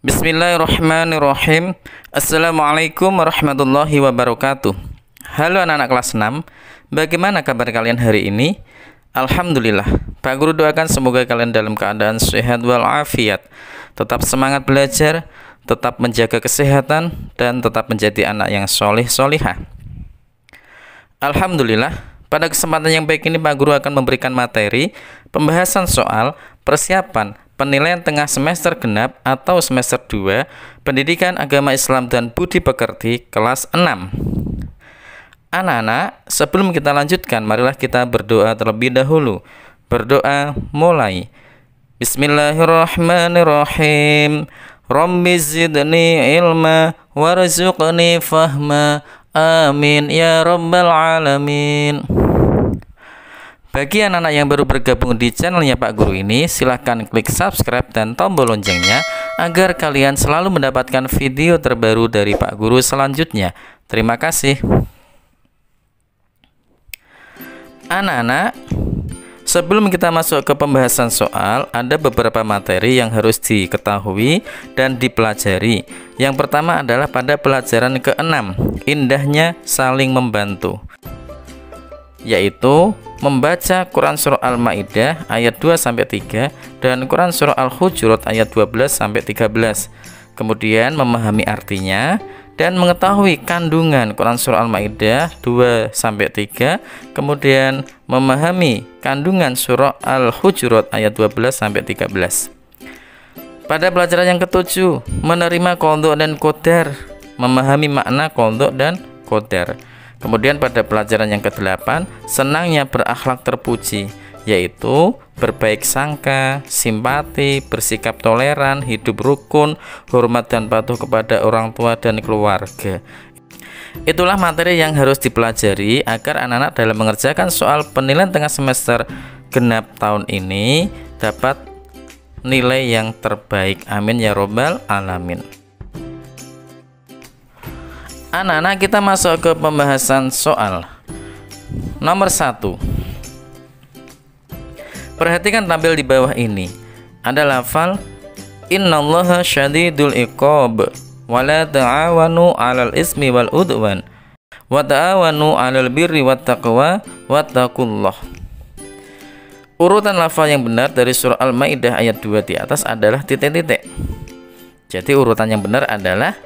Bismillahirrahmanirrahim. Assalamualaikum warahmatullahi wabarakatuh. Halo anak-anak kelas 6. Bagaimana kabar kalian hari ini? Alhamdulillah. Pak Guru doakan semoga kalian dalam keadaan sehat walafiat, tetap semangat belajar, tetap menjaga kesehatan, dan tetap menjadi anak yang soleh solihah. Alhamdulillah. Pada kesempatan yang baik ini Pak Guru akan memberikan materi pembahasan soal persiapan penilaian tengah semester genap atau semester 2 Pendidikan Agama Islam dan Budi Pekerti kelas 6. Anak-anak, sebelum kita lanjutkan, marilah kita berdoa terlebih dahulu. Berdoa mulai. Bismillahirrahmanirrahim. Rabbi zidni ilma warzuqni fahma. Amin ya rabbal alamin. Bagi anak-anak yang baru bergabung di channelnya Pak Guru ini, silahkan klik subscribe dan tombol loncengnya agar kalian selalu mendapatkan video terbaru dari Pak Guru selanjutnya. Terima kasih. Anak-anak, sebelum kita masuk ke pembahasan soal, ada beberapa materi yang harus diketahui dan dipelajari. Yang pertama adalah pada pelajaran ke-6, indahnya saling membantu, yaitu membaca Quran Surah Al-Ma'idah ayat 2-3 dan Quran Surah Al-Hujurat ayat 12-13. Kemudian memahami artinya dan mengetahui kandungan Quran Surah Al-Ma'idah 2-3. Kemudian memahami kandungan Surah Al-Hujurat ayat 12-13. Pada pelajaran yang ke-7, menerima qadha dan qadar, memahami makna qadha dan qadar. Kemudian pada pelajaran yang ke-8, senangnya berakhlak terpuji, yaitu berbaik sangka, simpati, bersikap toleran, hidup rukun, hormat dan patuh kepada orang tua dan keluarga. Itulah materi yang harus dipelajari agar anak-anak dalam mengerjakan soal penilaian tengah semester genap tahun ini dapat nilai yang terbaik. Amin ya robbal alamin. Anak-anak, kita masuk ke pembahasan soal. Nomor 1. Perhatikan tampil di bawah ini. Ada lafal innallaha syadidul iqab wa la ta'awanu 'alal ismi wal udwan wa ta'awanu 'alal birri wat taqwa wattaqullah. Urutan lafal yang benar dari surah Al-Maidah ayat 2 di atas adalah titik-titik. Jadi urutan yang benar adalah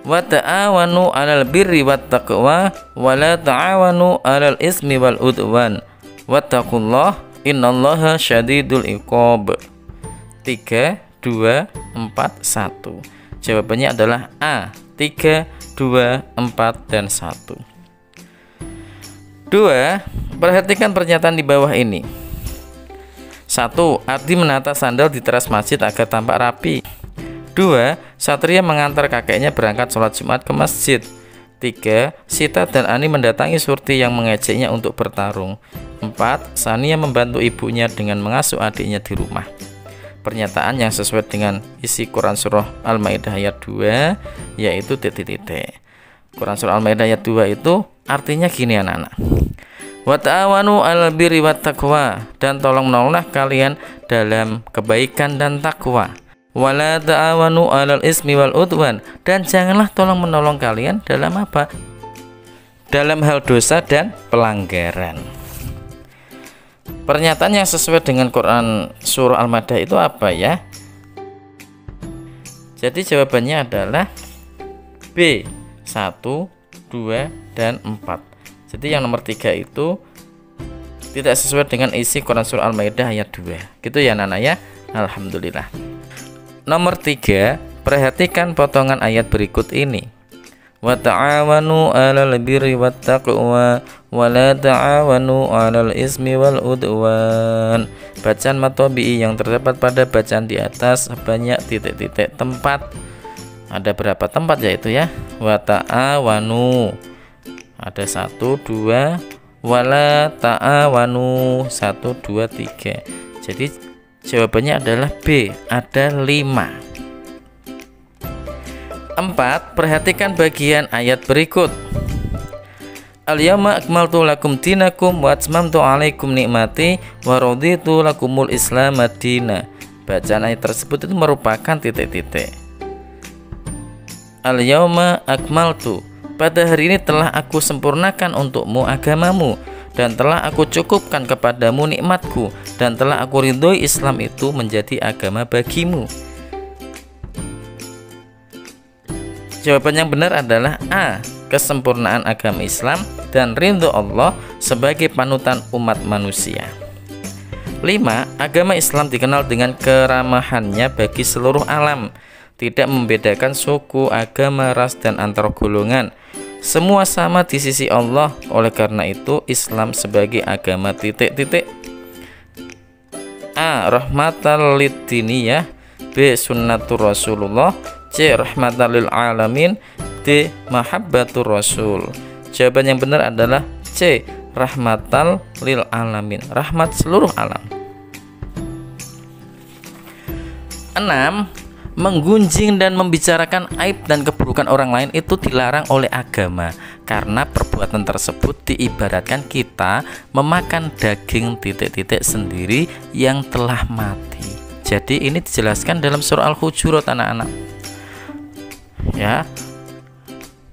wa ta'awanu 'alal birri wat taqwa wa la ta'awanu 'alal ismi wal udwan wattaqullah innallaha syadidul iqab. 3 2 4 1. Jawabannya adalah A, 3 2 4 dan 1. 2. Perhatikan pernyataan di bawah ini. 1. Ardi menata sandal di teras masjid agar tampak rapi. 2. Satria mengantar kakeknya berangkat sholat Jumat ke masjid. 3. Sita dan Ani mendatangi Surti yang mengejeknya untuk bertarung. 4. Sania membantu ibunya dengan mengasuh adiknya di rumah. Pernyataan yang sesuai dengan isi Quran Surah Al-Maidah ayat 2 yaitu titik-titik. Quran Surah Al-Maidah ayat 2 itu artinya gini anak-anak. Wa ta'awanu 'alal birri wat taqwa, dan tolong menolonglah kalian dalam kebaikan dan takwa. Wala ta'awanu 'alal ismi wal udwan, dan janganlah tolong menolong kalian dalam apa? Dalam hal dosa dan pelanggaran. Pernyataan yang sesuai dengan Quran surah Al-Maidah itu apa ya? Jadi jawabannya adalah B, 1, 2, dan 4. Jadi yang nomor 3 itu tidak sesuai dengan isi Quran surah Al-Maidah ayat 2. Gitu ya anak-anak ya. Alhamdulillah. Nomor 3, perhatikan potongan ayat berikut ini. Wa ta'awanu 'alal birri wat taqwa wa la ta'awanu 'alal ismi wal udwan. Bacaan matobi'i yang terdapat pada bacaan di atas banyak titik-titik tempat. Ada berapa tempat yaitu ya? Wa ta'awanu. Ada 1 2, wa la ta'awanu 1 2 3. Jadi jawabannya adalah B, ada 5. 4. Perhatikan bagian ayat berikut. Al-yawma akmaltu lakum dinakum wa atmamtu alaikum nikmati wa raditu lakumul islam madina. Bacaan ayat tersebut itu merupakan titik-titik. Al-yauma akmaltu, pada hari ini telah aku sempurnakan untukmu agamamu, dan telah aku cukupkan kepadamu nikmatku, dan telah aku ridhoi Islam itu menjadi agama bagimu. Jawaban yang benar adalah A. Kesempurnaan agama Islam dan ridho Allah sebagai panutan umat manusia. 5. Agama Islam dikenal dengan keramahannya bagi seluruh alam, tidak membedakan suku, agama, ras, dan antar golongan. Semua sama di sisi Allah. Oleh karena itu Islam sebagai agama titik-titik. A. Rahmatal lid-diniyah, B. Sunnatur Rasulullah, C. Rahmatal lil alamin, D. Mahabbatur Rasul. Jawaban yang benar adalah C. Rahmatal lil alamin, rahmat seluruh alam. 6. Menggunjing dan membicarakan aib dan keburukan orang lain itu dilarang oleh agama, karena perbuatan tersebut diibaratkan kita memakan daging titik-titik sendiri yang telah mati. Jadi ini dijelaskan dalam surah Al-Hujurat, anak-anak. Ya,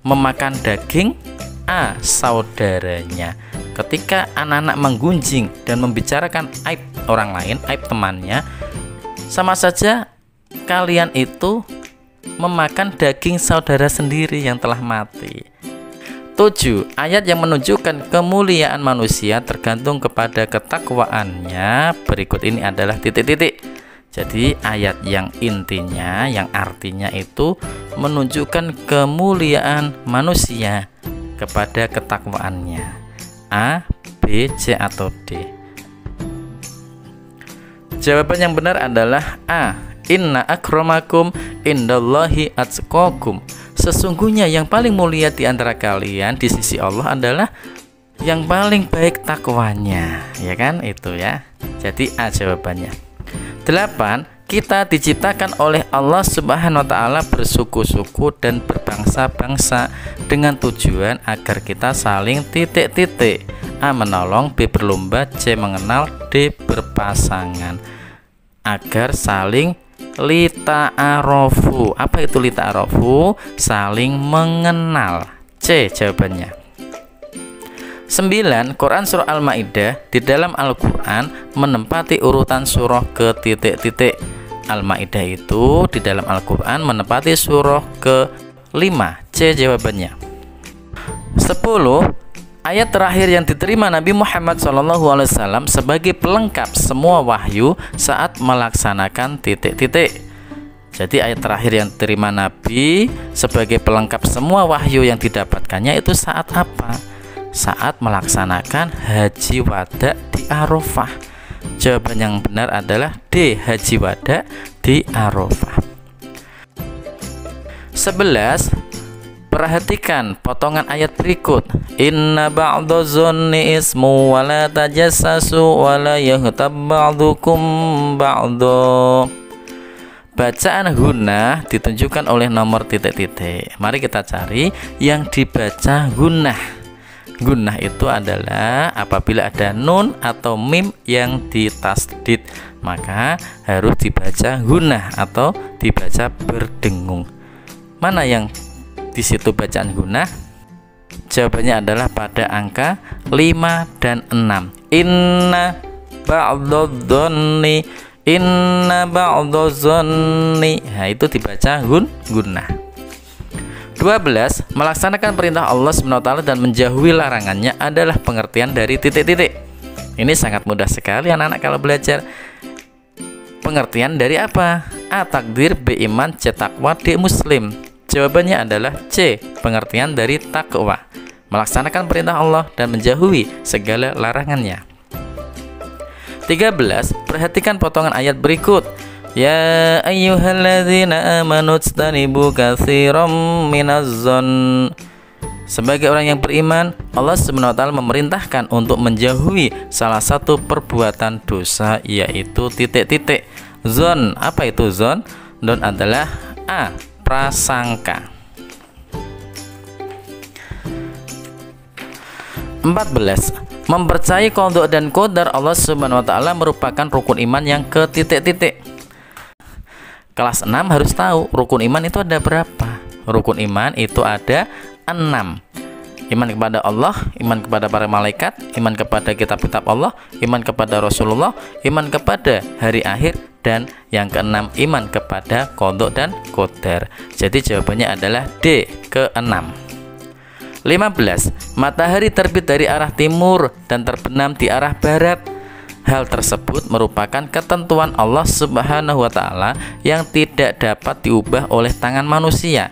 memakan daging A. saudaranya. Ketika anak-anak menggunjing dan membicarakan aib orang lain, aib temannya, sama saja kalian itu memakan daging saudara sendiri yang telah mati. 7. Ayat yang menunjukkan kemuliaan manusia tergantung kepada ketakwaannya berikut ini adalah titik-titik. Jadi ayat yang intinya, yang artinya itu menunjukkan kemuliaan manusia kepada ketakwaannya. A, B, C, atau D? Jawaban yang benar adalah A. Inna akramakum indallahi atqakum. Sesungguhnya yang paling mulia di antara kalian di sisi Allah adalah yang paling baik takwanya. Ya kan, itu ya. Jadi A jawabannya. 8. Kita diciptakan oleh Allah Subhanahu wa ta'ala bersuku-suku dan berbangsa-bangsa dengan tujuan agar kita saling titik-titik. A. Menolong, B. Berlomba, C. Mengenal, D. Berpasangan. Agar saling lita'arofu. Apa itu lita'arofu? Saling mengenal. C jawabannya. 9. Quran surah Al-Maidah di dalam Al-Quran menempati urutan surah ke titik-titik. Al-Maidah itu di dalam Al-Quran menempati surah ke-5. C jawabannya. 10. Ayat terakhir yang diterima Nabi Muhammad SAW sebagai pelengkap semua wahyu saat melaksanakan titik-titik. Jadi ayat terakhir yang diterima Nabi sebagai pelengkap semua wahyu yang didapatkannya itu saat apa? Saat melaksanakan haji wada di Arafah. Jawaban yang benar adalah D. Haji wada di Arafah. 11. Perhatikan potongan ayat berikut. Inna ba'dazunni ismu wa la tajassasu wa la yaghtab ba'dukum ba'du. Bacaan gunnah ditunjukkan oleh nomor titik-titik. Mari kita cari yang dibaca gunnah. Gunnah itu adalah apabila ada nun atau mim yang ditasdid, maka harus dibaca gunnah atau dibaca berdengung. Mana yang di situ bacaan gunnah? Jawabannya adalah pada angka 5 dan 6. Inna ba'dadh-dhanni, inna ba'dadh-dhanni. Nah, itu dibaca gunnah. 12. Melaksanakan perintah Allah SWT dan menjauhi larangannya adalah pengertian dari titik-titik. Ini sangat mudah sekali anak-anak kalau belajar. Pengertian dari apa? A. Takdir, B. Iman, C. Takwa, D. Muslim. Jawabannya adalah C. Pengertian dari takwa. Melaksanakan perintah Allah dan menjauhi segala larangannya. 13. Perhatikan potongan ayat berikut. Ya ayyuhalladzina amanu ijtanibu katsiran minaz-dzann. Sebagai orang yang beriman, Allah Subhanahu wa ta'ala memerintahkan untuk menjauhi salah satu perbuatan dosa, yaitu titik-titik. Zon, apa itu zon? Zon adalah A. Prasangka. 14. Mempercayai qada dan qadar Allah Subhanahu wa ta'ala merupakan rukun iman yang ke titik-titik. kelas 6 harus tahu rukun iman itu ada berapa. Rukun iman itu ada 6. Iman kepada Allah, iman kepada para malaikat, iman kepada kitab-kitab Allah, iman kepada Rasulullah, iman kepada hari akhir, dan yang keenam iman kepada qada dan qadar. Jadi jawabannya adalah D, ke-6. 15. Matahari terbit dari arah timur dan terbenam di arah barat. Hal tersebut merupakan ketentuan Allah Subhanahu wa Ta'ala yang tidak dapat diubah oleh tangan manusia,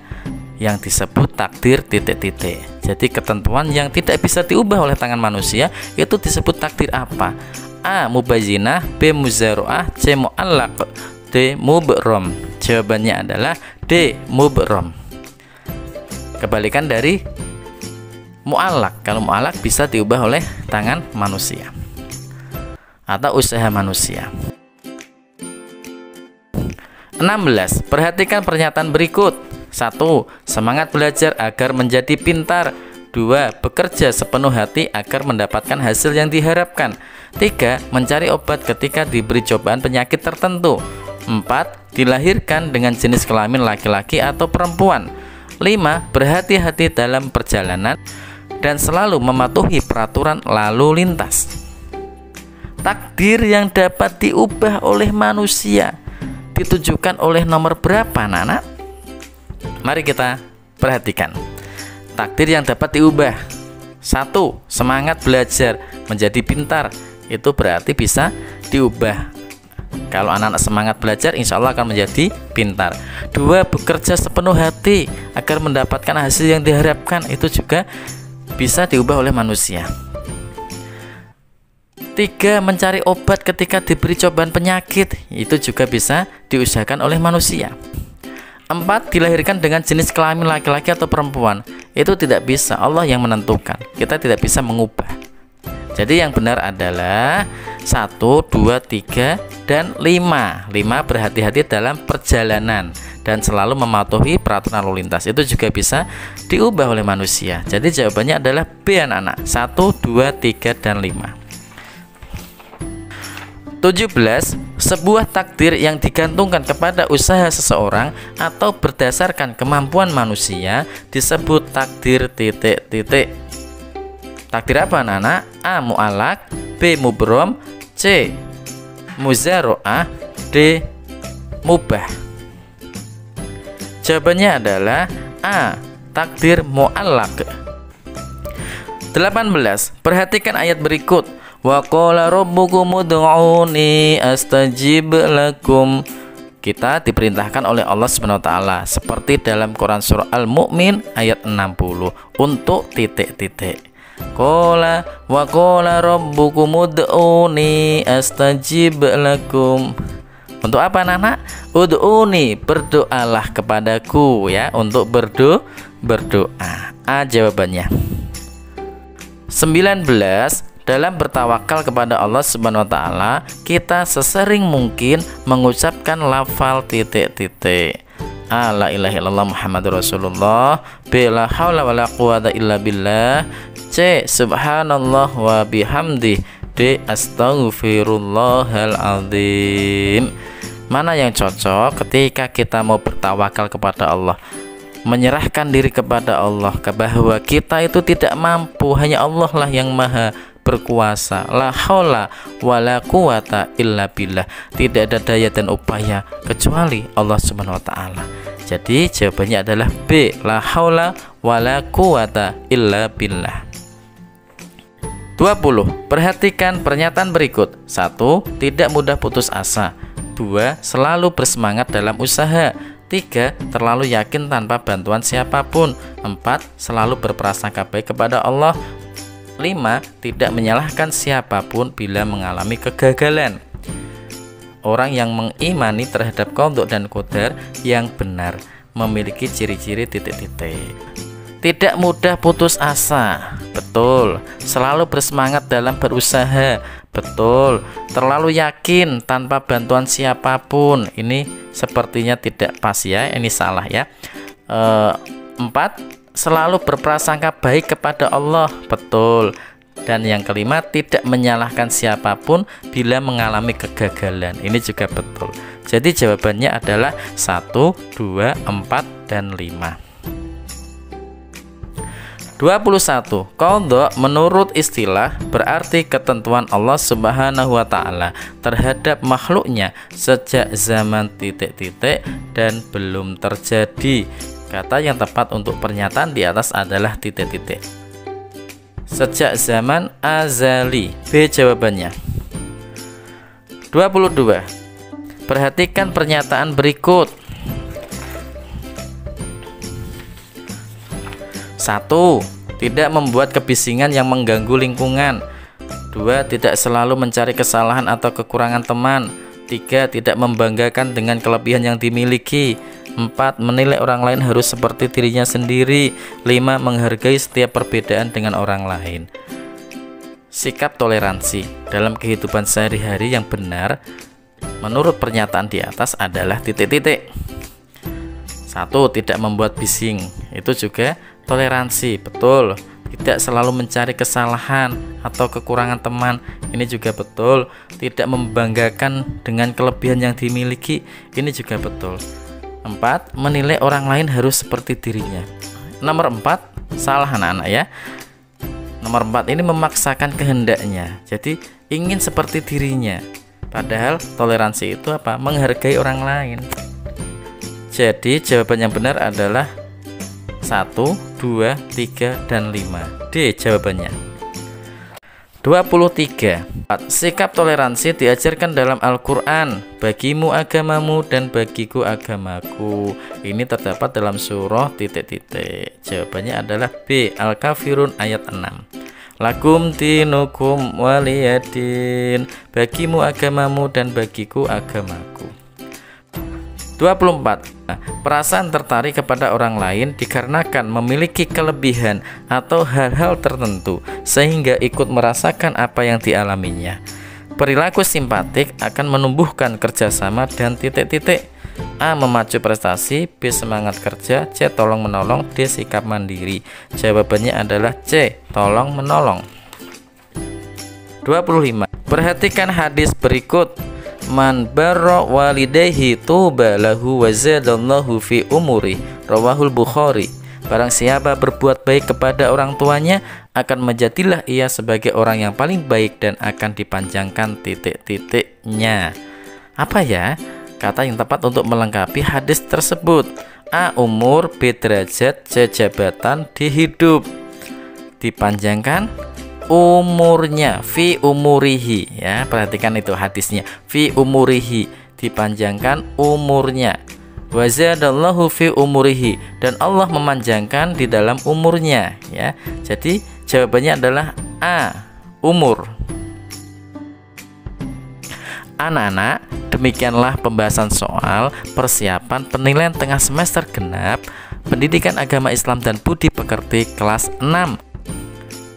yang disebut takdir titik-titik. Jadi ketentuan yang tidak bisa diubah oleh tangan manusia itu disebut takdir apa? A. Mubayyinah, B. Muzara'ah, C. Mu'allaq, D. Mubram. Jawabannya adalah D. Mubram. Kebalikan dari mu'allaq. Kalau mu'allaq bisa diubah oleh tangan manusia atau usaha manusia. 16. Perhatikan pernyataan berikut. 1. Semangat belajar agar menjadi pintar. 2. Bekerja sepenuh hati agar mendapatkan hasil yang diharapkan. 3. Mencari obat ketika diberi cobaan penyakit tertentu. 4. Dilahirkan dengan jenis kelamin laki-laki atau perempuan. 5. Berhati-hati dalam perjalanan dan selalu mematuhi peraturan lalu lintas. Takdir yang dapat diubah oleh manusia ditujukan oleh nomor berapa, anak-anak? Mari kita perhatikan. Takdir yang dapat diubah. 1. Semangat belajar menjadi pintar. Itu berarti bisa diubah. Kalau anak-anak semangat belajar, insya Allah akan menjadi pintar. 2. Bekerja sepenuh hati agar mendapatkan hasil yang diharapkan. Itu juga bisa diubah oleh manusia. 3. Mencari obat ketika diberi cobaan penyakit. Itu juga bisa diusahakan oleh manusia. 4. Dilahirkan dengan jenis kelamin laki-laki atau perempuan. Itu tidak bisa, Allah yang menentukan. Kita tidak bisa mengubah. Jadi yang benar adalah 1, 2, 3, dan 5. 5. Berhati-hati dalam perjalanan dan selalu mematuhi peraturan lalu lintas. Itu juga bisa diubah oleh manusia. Jadi jawabannya adalah B, anak-anak. 1, 2, 3, dan 5. 17. Sebuah takdir yang digantungkan kepada usaha seseorang atau berdasarkan kemampuan manusia disebut takdir titik-titik. Takdir apa, anak-anak? A. Mu'allaq, B. Mubram, C. Muzara'ah, D. Mubah. Jawabannya adalah A. Takdir mu'allaq. 18. Perhatikan ayat berikut. Wa qala rabbukum ud'uni astajib lakum. Kita diperintahkan oleh Allah Subhanahu wa taala seperti dalam Quran surah Al-Mu'min ayat 60 untuk titik-titik. Qala wa qala rabbukum ud'uni astajib lakum. Untuk apa, anak-anak? Ud'uni, berdoalah kepadaku, ya, untuk berdoa. A jawabannya. 19. Dalam bertawakal kepada Allah Subhanahu wa taala, kita sesering mungkin mengucapkan lafal titik-titik. A. La ilaha illallah Muhammadur Rasulullah. B. La haula wala quwata illa billah. C. Subhanallah wa bihamdi. D. Astaghfirullahaladzim. Mana yang cocok ketika kita mau bertawakal kepada Allah? Menyerahkan diri kepada Allah, bahwa kita itu tidak mampu, hanya Allah lah yang maha berkuasa. La haula wala quwata illa billah. Tidak ada daya dan upaya kecuali Allah Subhanahu wa taala. Jadi jawabannya adalah B. La haula wala quwata illa billah. 20. Perhatikan pernyataan berikut. 1. Tidak mudah putus asa. 2. Selalu bersemangat dalam usaha. 3. Terlalu yakin tanpa bantuan siapapun. 4. Selalu berprasangka baik kepada Allah. 5. Tidak menyalahkan siapapun bila mengalami kegagalan. Orang yang mengimani terhadap qada dan qadar yang benar memiliki ciri-ciri titik-titik. Tidak mudah putus asa, betul. Selalu bersemangat dalam berusaha, betul. Terlalu yakin tanpa bantuan siapapun, ini sepertinya tidak pas, ya, ini salah, ya. 4. Selalu berprasangka baik kepada Allah, betul. Dan yang kelima, tidak menyalahkan siapapun bila mengalami kegagalan. Ini juga betul. Jadi jawabannya adalah 1, 2, 4, dan 5. 21. Qadha menurut istilah berarti ketentuan Allah Subhanahu wa taala terhadap makhluknya sejak zaman titik-titik dan belum terjadi. Kata yang tepat untuk pernyataan di atas adalah titik-titik. Sejak zaman azali. B jawabannya. 22. Perhatikan pernyataan berikut. 1. Tidak membuat kebisingan yang mengganggu lingkungan. 2. Tidak selalu mencari kesalahan atau kekurangan teman. 3. Tidak membanggakan dengan kelebihan yang dimiliki. 4. Menilai orang lain harus seperti dirinya sendiri. 5. Menghargai setiap perbedaan dengan orang lain. Sikap toleransi dalam kehidupan sehari-hari yang benar menurut pernyataan di atas adalah titik-titik. 1. Tidak membuat bising. Itu juga toleransi, betul. Tidak selalu mencari kesalahan atau kekurangan teman. Ini juga betul. Tidak membanggakan dengan kelebihan yang dimiliki. Ini juga betul. 4. Menilai orang lain harus seperti dirinya. Nomor 4, salah anak-anak ya. Nomor 4 ini memaksakan kehendaknya. Jadi ingin seperti dirinya. Padahal toleransi itu apa? Menghargai orang lain. Jadi jawaban yang benar adalah 1, 2, 3, dan 5. D jawabannya. 23. Sikap toleransi diajarkan dalam Al-Quran. Bagimu agamamu dan bagiku agamaku. Ini terdapat dalam surah titik-titik. Jawabannya adalah B. Al-Kafirun ayat 6. Lakum dinukum waliyadin. Bagimu agamamu dan bagiku agamaku. 24. Perasaan tertarik kepada orang lain dikarenakan memiliki kelebihan atau hal-hal tertentu sehingga ikut merasakan apa yang dialaminya. Perilaku simpatik akan menumbuhkan kerjasama dan titik-titik. A. Memacu prestasi. B. Semangat kerja. C. Tolong menolong. D. Sikap mandiri. Jawabannya adalah C. Tolong menolong. 25. Perhatikan hadis berikut. Man barra walidayhi tuba lahu wa zadallahu fi umuri. Rawahul Bukhari. Barang siapa berbuat baik kepada orang tuanya, akan menjadilah ia sebagai orang yang paling baik dan akan dipanjangkan titik-titiknya. Apa ya kata yang tepat untuk melengkapi hadis tersebut? A. Umur. B. Derajat. C. Jabatan. D. Hidup. Dipanjangkan umurnya. Fi umurihi, ya, perhatikan itu hadisnya. Fi umurihi, dipanjangkan umurnya. Wa zadallahu fi umurihi, dan Allah memanjangkan di dalam umurnya, ya. Jadi jawabannya adalah A. Umur. Anak-anak, demikianlah pembahasan soal persiapan penilaian tengah semester genap Pendidikan Agama Islam dan Budi Pekerti kelas 6.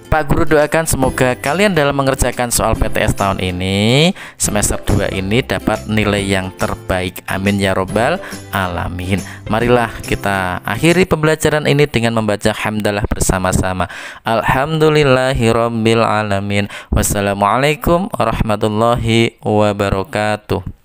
Pak Guru doakan semoga kalian dalam mengerjakan soal PTS tahun ini, semester 2 ini dapat nilai yang terbaik. Amin ya robbal alamin. Marilah kita akhiri pembelajaran ini dengan membaca hamdalah bersama-sama. Alhamdulillahirabbil alamin. Wassalamualaikum warahmatullahi wabarakatuh.